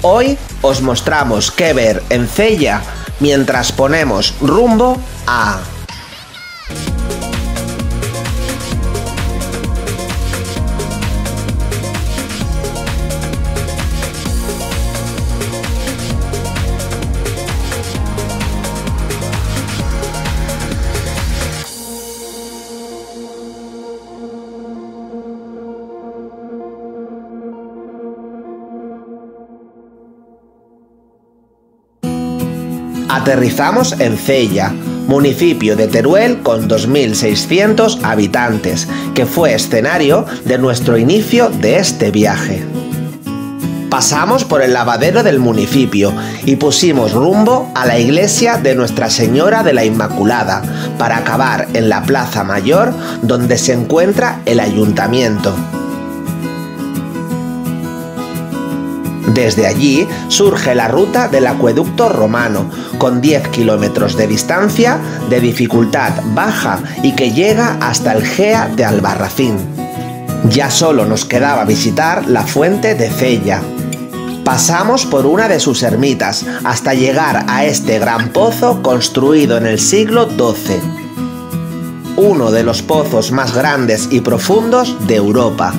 Hoy os mostramos qué ver en Cella mientras ponemos rumbo a... Aterrizamos en Cella, municipio de Teruel con 2.600 habitantes, que fue escenario de nuestro inicio de este viaje. Pasamos por el lavadero del municipio y pusimos rumbo a la iglesia de Nuestra Señora de la Inmaculada, para acabar en la Plaza Mayor, donde se encuentra el ayuntamiento. Desde allí surge la ruta del acueducto romano, con 10 kilómetros de distancia, de dificultad baja y que llega hasta el Gea de Albarracín. Ya solo nos quedaba visitar la fuente de Cella. Pasamos por una de sus ermitas hasta llegar a este gran pozo construido en el siglo XII. Uno de los pozos más grandes y profundos de Europa.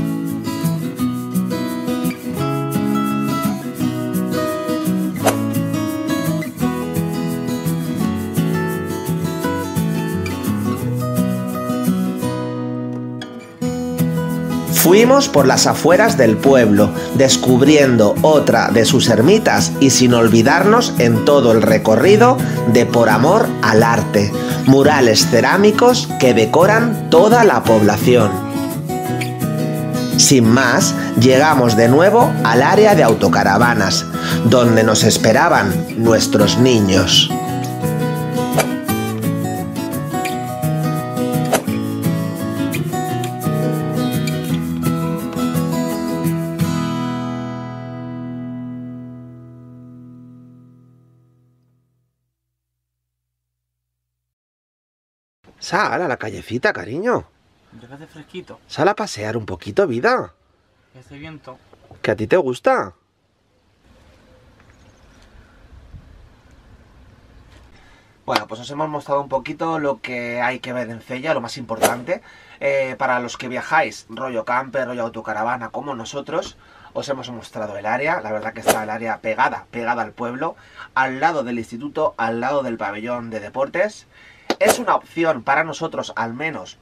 Fuimos por las afueras del pueblo, descubriendo otra de sus ermitas y sin olvidarnos en todo el recorrido de Por Amor al Arte, murales cerámicos que decoran toda la población. Sin más, llegamos de nuevo al área de autocaravanas, donde nos esperaban nuestros niños. Sal a la callecita, cariño. Ya que hace fresquito. Sal a pasear un poquito, vida. Que hace viento. ¿Que a ti te gusta? Bueno, pues os hemos mostrado un poquito lo que hay que ver en Cella, lo más importante. Para los que viajáis, rollo camper, rollo autocaravana, como nosotros, os hemos mostrado el área. La verdad que está el área pegada al pueblo, al lado del instituto, al lado del pabellón de deportes. Es una opción para nosotros, al menos,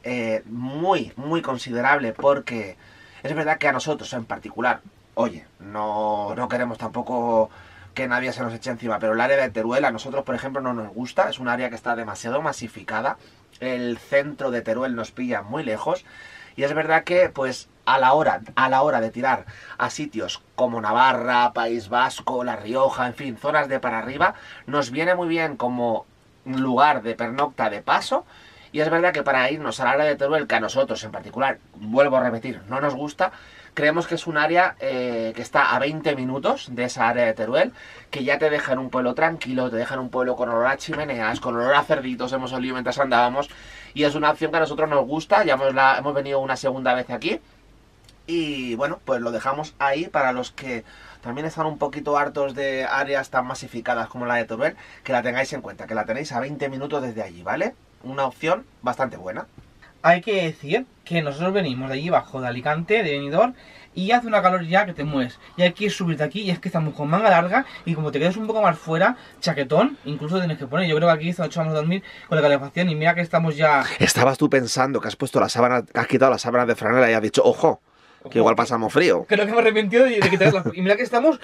muy considerable, porque es verdad que a nosotros en particular, oye, no queremos tampoco que nadie se nos eche encima, pero el área de Teruel a nosotros, por ejemplo, no nos gusta. Es un área que está demasiado masificada. El centro de Teruel nos pilla muy lejos. Y es verdad que, pues, a la hora de tirar a sitios como Navarra, País Vasco, La Rioja, en fin, zonas de para arriba, nos viene muy bien como lugar de pernocta de paso. Y es verdad que para irnos al área de Teruel, que a nosotros en particular, vuelvo a repetir, no nos gusta, creemos que es un área que está a 20 minutos de esa área de Teruel, que ya te deja en un pueblo tranquilo, te deja en un pueblo con olor a chimeneas, con olor a cerditos, hemos olido mientras andábamos, y es una opción que a nosotros nos gusta. Ya hemos venido una segunda vez aquí, y bueno, pues lo dejamos ahí para los que también están un poquito hartos de áreas tan masificadas como la de Teruel, que la tengáis en cuenta, que la tenéis a 20 minutos desde allí, ¿vale? Una opción bastante buena. Hay que decir que nosotros venimos de allí abajo, de Alicante, de Benidorm, y hace una calor ya que te mueres. Y hay que subir de aquí, y es que estamos con manga larga, y como te quedas un poco más fuera, chaquetón, incluso tienes que poner. Yo creo que aquí esta noche vamos a dormir con la calefacción, y mira que estamos ya... Estabas tú pensando que has puesto la sábana, que has quitado las sábanas de franela y has dicho, ojo, que igual pasamos frío. Creo que me he arrepentido de quitarlas. Y mira que estamos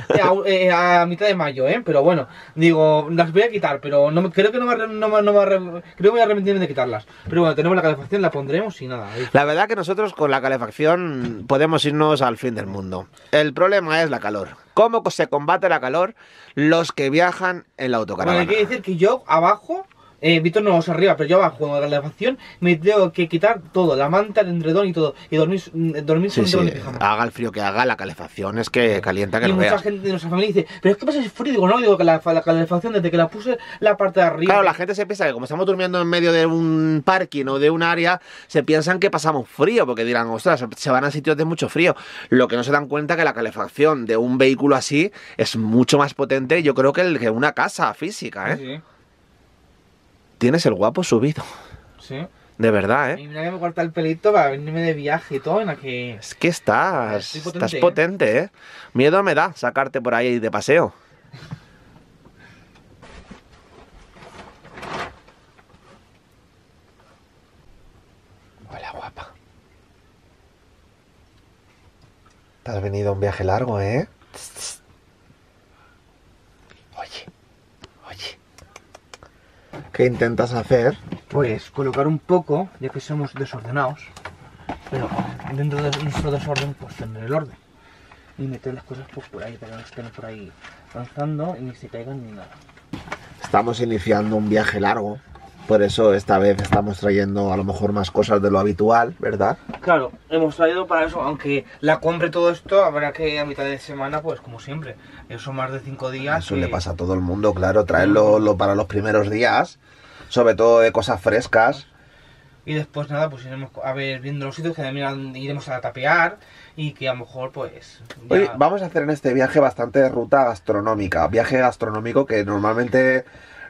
a mitad de mayo, pero bueno, digo, las voy a quitar, pero creo que creo que voy a arrepentirme de quitarlas. Pero bueno, tenemos la calefacción, la pondremos y nada. La verdad que nosotros con la calefacción podemos irnos al fin del mundo. El problema es la calor. ¿Cómo se combate la calor? Los que viajan en la autocaravana. Bueno, hay que decir que yo abajo Víctor no vamos arriba, pero yo abajo con la calefacción me tengo que quitar todo, la manta, el edredón y todo. Y dormir Sí, sin sí, pijama. haga el frío que haga, la calefacción es que calienta que Y no mucha veas. gente de nuestra familia dice, pero es que pasa es frío. Digo, no, digo que la calefacción desde que la puse la parte de arriba. Claro, la gente se piensa que como estamos durmiendo en medio de un parking o de un área, se piensan que pasamos frío, porque dirán, ostras, se van a sitios de mucho frío. Lo que no se dan cuenta que la calefacción de un vehículo así es mucho más potente, yo creo, que una casa física, ¿eh? Sí, Tienes el guapo subido, sí. de verdad, ¿eh? Y mira que me corta el pelito para venirme de viaje y todo, en la que... Es que estás Estoy potente, estás potente, ¿eh? Miedo me da sacarte por ahí de paseo. Hola, guapa. Te has venido a un viaje largo, ¿eh? Oye, oye. ¿Qué intentas hacer? Pues colocar un poco, ya que somos desordenados, pero dentro de nuestro desorden, pues tener el orden. Y meter las cosas pues, por ahí, para que no estén por ahí avanzando y ni se caigan ni nada. Estamos iniciando un viaje largo, por eso esta vez estamos trayendo a lo mejor más cosas de lo habitual, ¿verdad? Claro, hemos traído para eso, aunque la compre todo esto, habrá que a mitad de semana, pues como siempre. Eso más de 5 días. Eso le pasa a todo el mundo, claro, traerlo para los primeros días, sobre todo de cosas frescas. Y después nada, pues iremos a ver viendo los sitios que también iremos a tapear y que a lo mejor pues... ya- Hoy vamos a hacer en este viaje bastante ruta gastronómica, viaje gastronómico que normalmente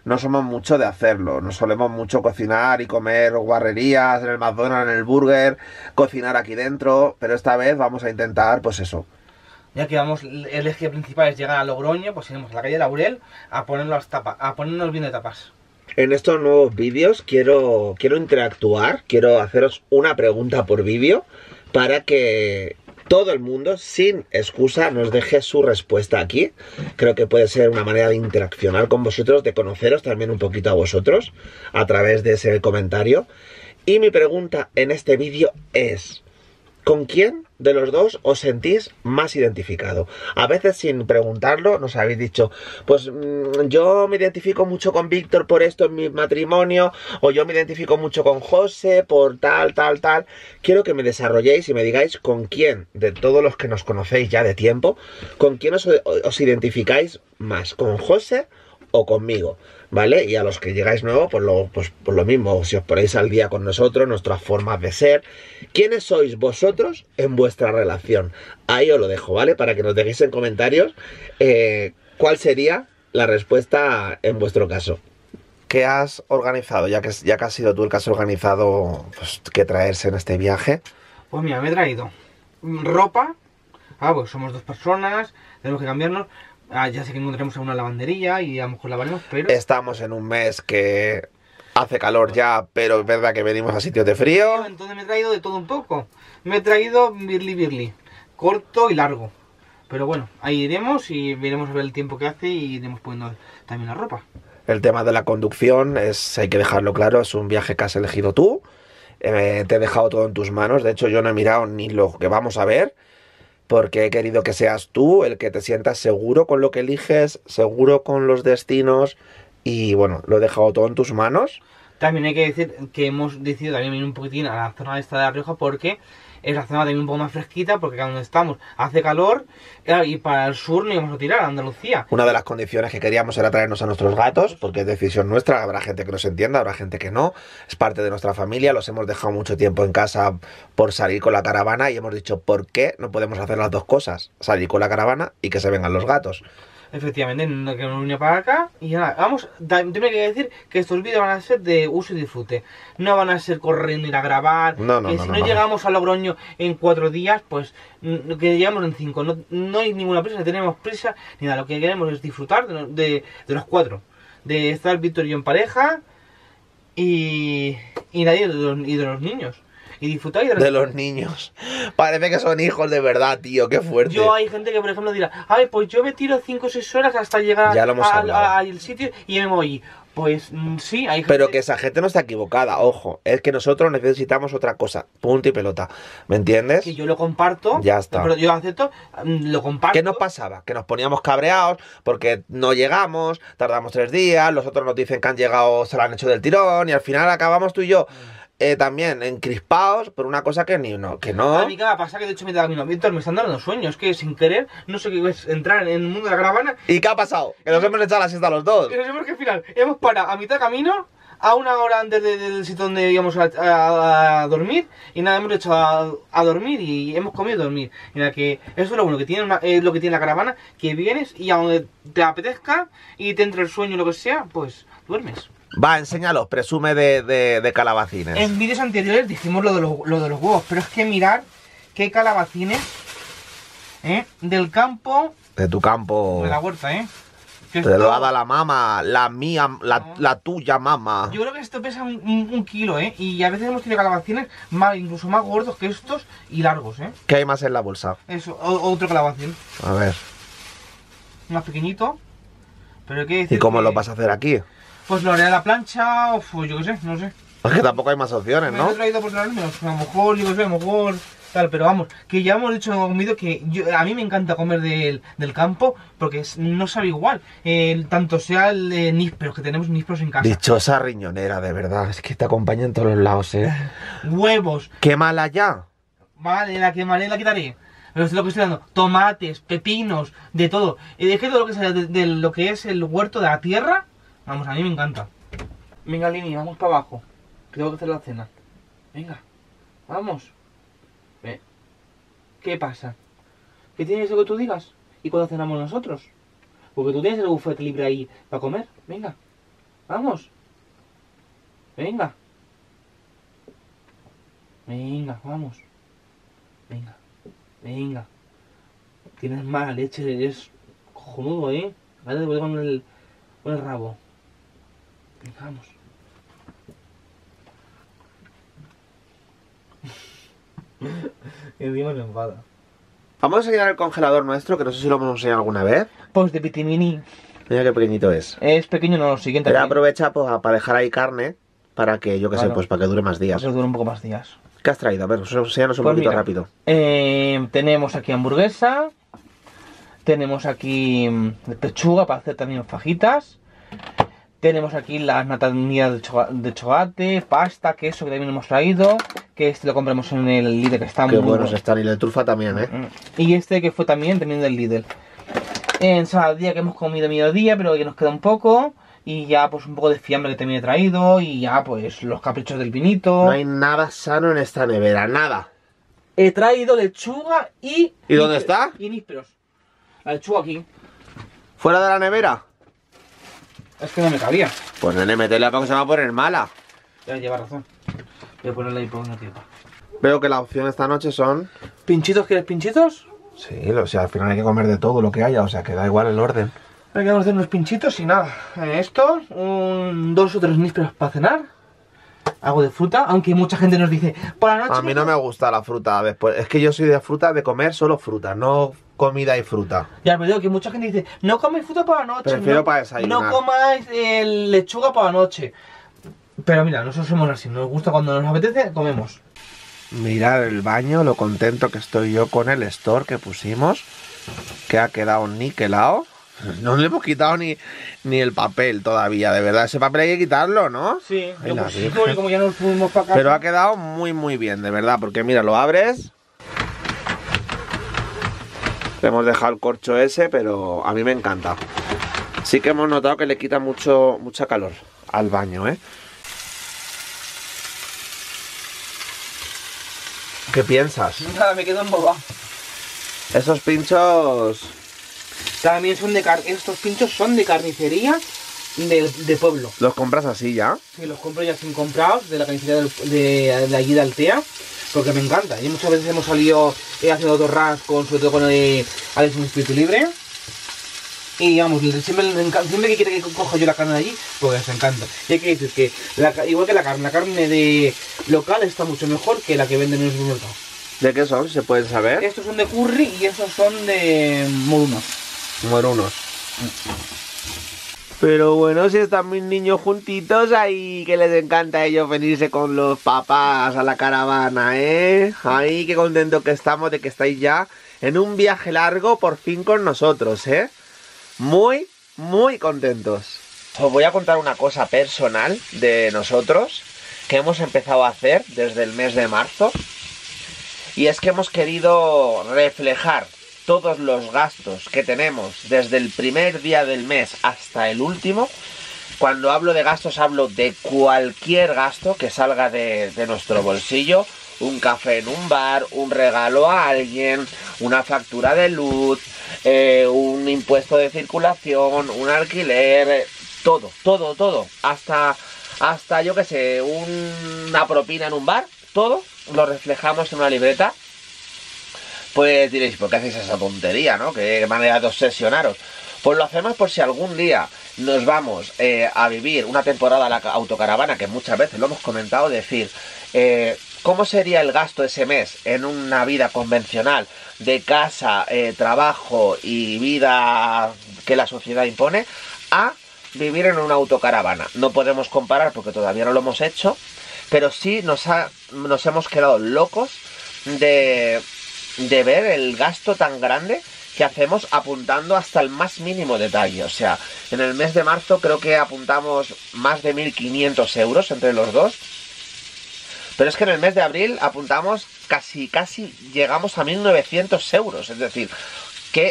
no somos mucho de hacerlo, no solemos mucho cocinar y comer guarrerías en el McDonald's, en el burger, cocinar aquí dentro, pero esta vez vamos a intentar, pues eso. Ya que vamos, el eje principal es llegar a Logroño, pues iremos a la calle Laurel a ponernos bien de tapas. En estos nuevos vídeos quiero interactuar, quiero haceros una pregunta por vídeo para que todo el mundo, sin excusa, nos deje su respuesta aquí. Creo que puede ser una manera de interaccionar con vosotros, de conoceros también un poquito a vosotros a través de ese comentario. Y mi pregunta en este vídeo es: ¿con quién de los dos os sentís más identificado? A veces sin preguntarlo nos habéis dicho, pues yo me identifico mucho con Víctor por esto en mi matrimonio, o yo me identifico mucho con José por tal. Quiero que me desarrolléis y me digáis con quién, de todos los que nos conocéis ya de tiempo, con quién os identificáis más, con José o conmigo, ¿vale? Y a los que llegáis nuevos, pues lo mismo, si os ponéis al día con nosotros, nuestras formas de ser. ¿Quiénes sois vosotros en vuestra relación? Ahí os lo dejo, ¿vale? Para que nos dejéis en comentarios cuál sería la respuesta en vuestro caso. ¿Qué has organizado? Ya que has sido tú el que has organizado, pues, qué traerse en este viaje. Pues mira, me he traído ropa, pues somos 2 personas, tenemos que cambiarnos. Ya sé que encontraremos a una lavandería y a lo mejor lavaremos, pero... Estamos en un mes que hace calor ya, pero es verdad que venimos a sitios de frío. Entonces me he traído de todo un poco. Me he traído birli, corto y largo. Pero bueno, ahí iremos y veremos a ver el tiempo que hace y iremos poniendo también la ropa. El tema de la conducción hay que dejarlo claro, es un viaje que has elegido tú. Te he dejado todo en tus manos, de hecho yo no he mirado ni lo que vamos a ver, porque he querido que seas tú el que te sientas seguro con lo que eliges, seguro con los destinos, y bueno, lo he dejado todo en tus manos. También hay que decir que hemos decidido también venir un poquitín a la zona esta de La Rioja porque es la zona también un poco más fresquita, porque acá donde estamos hace calor, y para el sur no íbamos a tirar, a Andalucía. Una de las condiciones que queríamos era traernos a nuestros gatos, porque es decisión nuestra, habrá gente que nos entienda, habrá gente que no, es parte de nuestra familia, los hemos dejado mucho tiempo en casa por salir con la caravana y hemos dicho, ¿por qué no podemos hacer las dos cosas? Salir con la caravana y que se vengan los gatos. Efectivamente, no queremos venir para acá y nada, vamos, tengo que decir que estos vídeos van a ser de uso y disfrute, no van a ser corriendo ir a grabar, si no llegamos a Logroño en 4 días, pues que llegamos en 5, no hay ninguna prisa, no tenemos prisa, ni nada, lo que queremos es disfrutar de los 4, de estar Víctor y yo en pareja y nadie de los niños. Y disfrutar de los niños. Parece que son hijos de verdad, tío, qué fuerte. Yo hay gente que, por ejemplo, dirá, ay, pues yo me tiro 5 o 6 horas hasta llegar al sitio y me voy. Pues sí, hay gente... Pero que esa gente no está equivocada, ojo. Es que nosotros necesitamos otra cosa. Punto y pelota. ¿Me entiendes? Que yo lo comparto. Ya está. Pero yo acepto, lo comparto. ¿Qué nos pasaba? Que nos poníamos cabreados porque no llegamos, tardamos 3 días, los otros nos dicen que han llegado, se lo han hecho del tirón y al final acabamos tú y yo también encrispados por una cosa que que no. A mí cada pasa que de hecho me da mi Víctor, me están dando sueños, que sin querer, no sé qué es entrar en el mundo de la caravana. ¿Y qué ha pasado? Que nos hemos echado la siesta los dos. Que no sé por qué al final hemos parado a mitad de camino, a una hora antes del sitio donde íbamos a dormir, y nada, hemos hecho a dormir y hemos comido y dormir. Y nada, que eso es lo bueno que tiene es lo que tiene la caravana, que vienes y a donde te apetezca y te entra el sueño o lo que sea, pues duermes. Va, enséñalo, presume de calabacines. En vídeos anteriores dijimos lo de los huevos, pero es que mirar qué calabacines del campo, De tu campo. de la huerta, que Te lo esto- ha dado la mamá, la mía, la tuya mamá. Yo creo que esto pesa un kilo, y a veces hemos tenido calabacines incluso más gordos que estos y largos, ¿Qué hay más en la bolsa? Eso, otro calabacín, A ver. más pequeñito, pero qué decir ¿Y cómo que- lo vas a hacer aquí? Pues lo haré a la plancha, o pues yo qué sé, no sé. Es que tampoco hay más opciones, Me lo ¿no? he traído por traérmelos, a lo mejor, yo qué sé, a lo mejor tal, pero vamos, que ya hemos dicho en algún vídeo que a mí me encanta comer del campo porque no sabe igual, tanto sea el nísperos, que tenemos nísperos en casa, Dichosa riñonera, de verdad. Es que te acompaña en todos los lados, huevos, ¡Qué mala ya! vale, la quemaré, la quitaré. Pero es lo que estoy dando, tomates, pepinos, de todo. Y es que todo lo que sale de lo que es el huerto de la tierra, vamos, a mí me encanta. Venga, Lini, vamos para abajo. Que tengo que hacer la cena. Venga, vamos. Ve. ¿Qué pasa? ¿Qué tienes lo que tú digas? ¿Y cuándo cenamos nosotros? Porque tú tienes el buffet libre ahí para comer. Venga, vamos. Venga. Venga, vamos. Venga, venga. Tienes mala leche, eres cojonudo, Vale, te voy con el rabo. Venga, vamos. Y encima se enfada. Vamos a enseñar el congelador nuestro, que no sé si lo hemos enseñado alguna vez. Pues de pitimini. Mira qué pequeñito es. Es pequeño, no, lo siguiente. Pero aprovecha pues, para dejar ahí carne, para que, yo qué sé, Claro. pues para que dure más días. Eso dura un poco más días. ¿Qué has traído? A ver, enséñanos un Pues poquito mira, rápido. Tenemos aquí hamburguesa. Tenemos aquí pechuga para hacer también fajitas. Tenemos aquí las natas mías de chocolate, pasta, queso que también hemos traído. Que este lo compramos en el Lidl, que está Qué muy buenos bueno. están, y el de trufa también, Y este que fue también del Lidl. Ensaladilla que hemos comido a mediodía, pero que nos queda un poco. Y ya pues un poco de fiambre que también he traído. Y ya pues los caprichos del vinito. No hay nada sano en esta nevera, nada. He traído lechuga y... ¿Y dónde está? Y nísperos. La lechuga aquí. ¿Fuera de la nevera? Es que no me cabía. Pues nene, métela porque se va a poner mala. Ya lleva razón. Voy a ponerla ahí por una tierra. Veo que la opción esta noche son... ¿Pinchitos? ¿Quieres pinchitos? Sí, o sea, al final hay que comer de todo lo que haya, o sea, que da igual el orden. Ahora que vamos a hacer unos pinchitos y nada. Esto, 2 o 3 nísperos para cenar. Algo de fruta, aunque mucha gente nos dice, por la noche... A mí no me gusta la fruta después. Es que yo soy de fruta, de comer solo fruta, no comida y fruta. Ya, pero digo que mucha gente dice, no comáis fruta por la noche. Prefiero no, para desayunar. No comáis lechuga por la noche. Pero mira, nosotros somos así, nos gusta cuando nos apetece, comemos. Mirar el baño, lo contento que estoy yo con el store que pusimos, que ha quedado niquelado. No le hemos quitado ni el papel todavía, de verdad. Ese papel hay que quitarlo, ¿no? Sí, Ay, yo la pusimos Virgen. y como ya nos fuimos para acá. Pero ha quedado muy muy bien, de verdad, porque mira, lo abres. Le hemos dejado el corcho ese, pero a mí me encanta. Sí que hemos notado que le quita mucha calor al baño, ¿Qué piensas? Nada, me quedo embobado. Esos pinchos... También son estos pinchos son de carnicería de pueblo. ¿Los compras así ya? Sí, los compro ya sin comprados, de la carnicería de allí de Altea, porque me encanta. Y muchas veces hemos salido haciendo torras, sobre todo con Alex en Espíritu Libre. Y vamos, siempre que quiere que coja yo la carne de allí, pues les encanta. Y hay que decir que, igual que la carne de local está mucho mejor que la que venden en el supermercado. ¿De qué son? ¿Se pueden saber? Estos son de curry y estos son de morunos. Morunos. Pero bueno, si están mis niños juntitos ahí, que les encanta a ellos venirse con los papás a la caravana, ¿eh? Ay, qué contento que estamos de que estáis ya en un viaje largo por fin con nosotros, ¿eh? Muy, muy contentos. Os voy a contar una cosa personal de nosotros que hemos empezado a hacer desde el mes de marzo. Y es que hemos querido reflejar todos los gastos que tenemos desde el primer día del mes hasta el último. Cuando hablo de gastos hablo de cualquier gasto que salga de nuestro bolsillo. Un café en un bar, un regalo a alguien, una factura de luz, un impuesto de circulación, un alquiler, todo. Hasta yo que sé, una propina en un bar, todo lo reflejamos en una libreta. Pues diréis, ¿por qué hacéis esa tontería, no? ¿Qué manera de obsesionaros? Pues lo hacemos por si algún día nos vamos a vivir una temporada a la autocaravana, que muchas veces lo hemos comentado, decir, ¿cómo sería el gasto ese mes en una vida convencional de casa, trabajo y vida que la sociedad impone a vivir en una autocaravana? No podemos comparar porque todavía no lo hemos hecho, pero sí nos hemos quedado locos de ver el gasto tan grande que hacemos apuntando hasta el más mínimo detalle. O sea, en el mes de marzo creo que apuntamos más de 1.500 euros entre los dos. Pero es que en el mes de abril apuntamos casi llegamos a 1.900 euros. Es decir,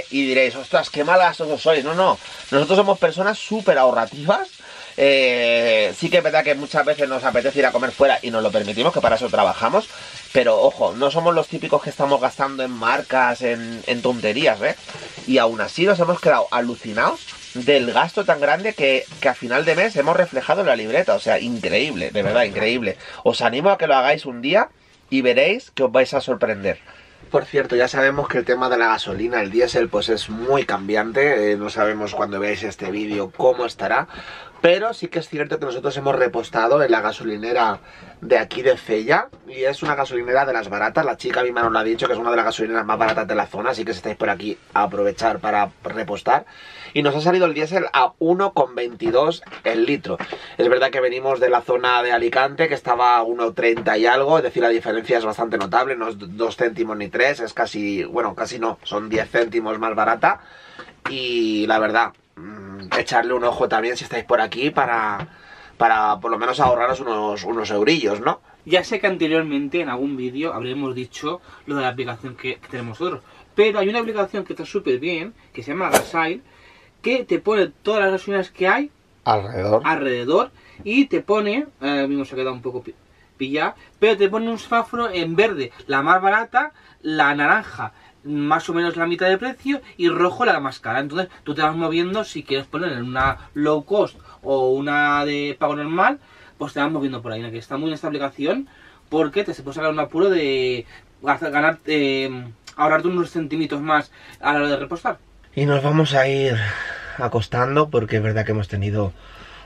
y diréis, ostras, qué mal gastos sois. No, nosotros somos personas súper ahorrativas. Sí que es verdad que muchas veces nos apetece ir a comer fuera y nos lo permitimos, que para eso trabajamos. Pero ojo, no somos los típicos que estamos gastando en marcas, en tonterías, ¿eh? Y aún así nos hemos quedado alucinados del gasto tan grande que a final de mes hemos reflejado en la libreta. O sea, increíble, de verdad, increíble. Os animo a que lo hagáis un día y veréis que os vais a sorprender. Por cierto, ya sabemos que el tema de la gasolina, el diésel, pues es muy cambiante. No sabemos cuando veáis este vídeo cómo estará. Pero sí que es cierto que nosotros hemos repostado en la gasolinera de aquí de Cella. Y es una gasolinera de las baratas. La chica misma nos lo ha dicho, que es una de las gasolineras más baratas de la zona. Así que si estáis por aquí, a aprovechar para repostar. Y nos ha salido el diésel a 1,22 el litro. Es verdad que venimos de la zona de Alicante, que estaba a 1,30 y algo. Es decir, la diferencia es bastante notable. No es 2 céntimos ni 3. Es casi, bueno, casi no. Son 10 céntimos más barata. Y la verdad, echarle un ojo también si estáis por aquí para por lo menos ahorraros unos eurillos, ¿no? Ya sé que anteriormente en algún vídeo habríamos dicho lo de la aplicación que tenemos nosotros, pero hay una aplicación que está súper bien, que se llama Gasail, que te pone todas las gasolineras que hay alrededor y te pone, mismo se ha quedado un poco pillado, pero te pone un semáforo en verde, la más barata, la naranja más o menos la mitad de precio y rojo la más cara. Entonces tú te vas moviendo, si quieres poner en una low cost o una de pago normal, pues te vas moviendo por ahí, que está muy bien esta aplicación porque te se puede sacar un apuro de ganar, ahorrarte unos centimitos más a la hora de repostar. Y nos vamos a ir acostando porque es verdad que hemos tenido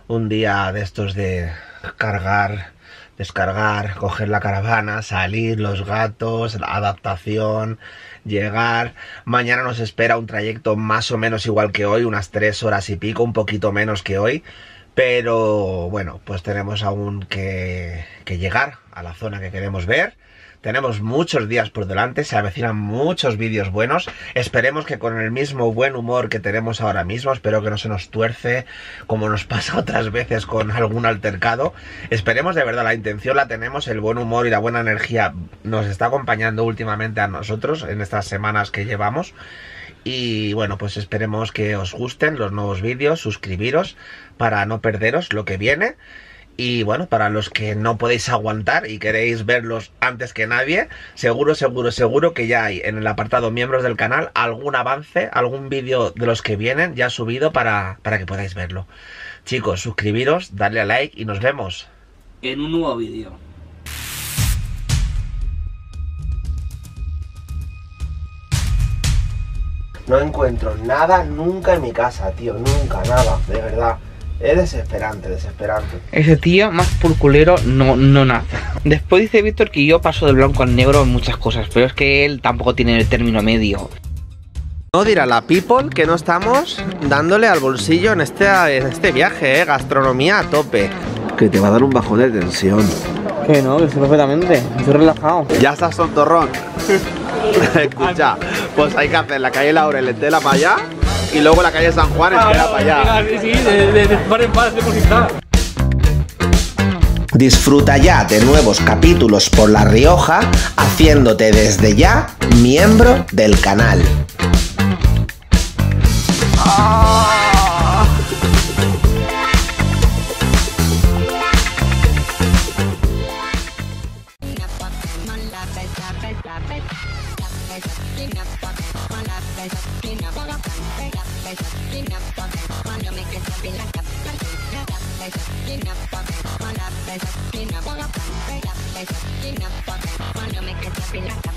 un día de estos de cargar, descargar, coger la caravana, salir, los gatos, la adaptación, llegar. Mañana nos espera un trayecto más o menos igual que hoy, unas 3 horas y pico, un poquito menos que hoy. Pero bueno, pues tenemos aún que llegar a la zona que queremos ver. Tenemos muchos días por delante, se avecinan muchos vídeos buenos. Esperemos que con el mismo buen humor que tenemos ahora mismo, espero que no se nos tuerce como nos pasa otras veces con algún altercado. Esperemos de verdad, la intención la tenemos, el buen humor y la buena energía nos está acompañando últimamente a nosotros en estas semanas que llevamos. Y bueno, pues esperemos que os gusten los nuevos vídeos, suscribiros para no perderos lo que viene. Y bueno, para los que no podéis aguantar y queréis verlos antes que nadie, seguro que ya hay en el apartado miembros del canal algún avance, algún vídeo de los que vienen ya subido para que podáis verlo. Chicos, suscribiros, darle a like y nos vemos en un nuevo vídeo. No encuentro nada nunca en mi casa, tío, nunca, nada, de verdad. Es desesperante, desesperante. Ese tío más purculero no nace. Después dice Víctor que yo paso del blanco al negro en muchas cosas, pero es que él tampoco tiene el término medio. No dirá la people que no estamos dándole al bolsillo en este viaje, gastronomía a tope. Que te va a dar un bajón de tensión. Que no, que estoy perfectamente, estoy relajado. Ya estás tontorrón. Escucha, pues hay que hacer la calle Laurel entera para allá y luego la calle San Juan entera para allá. Sí, de par en par, Disfruta ya de nuevos capítulos por La Rioja, haciéndote desde ya miembro del canal. Cuando me quedo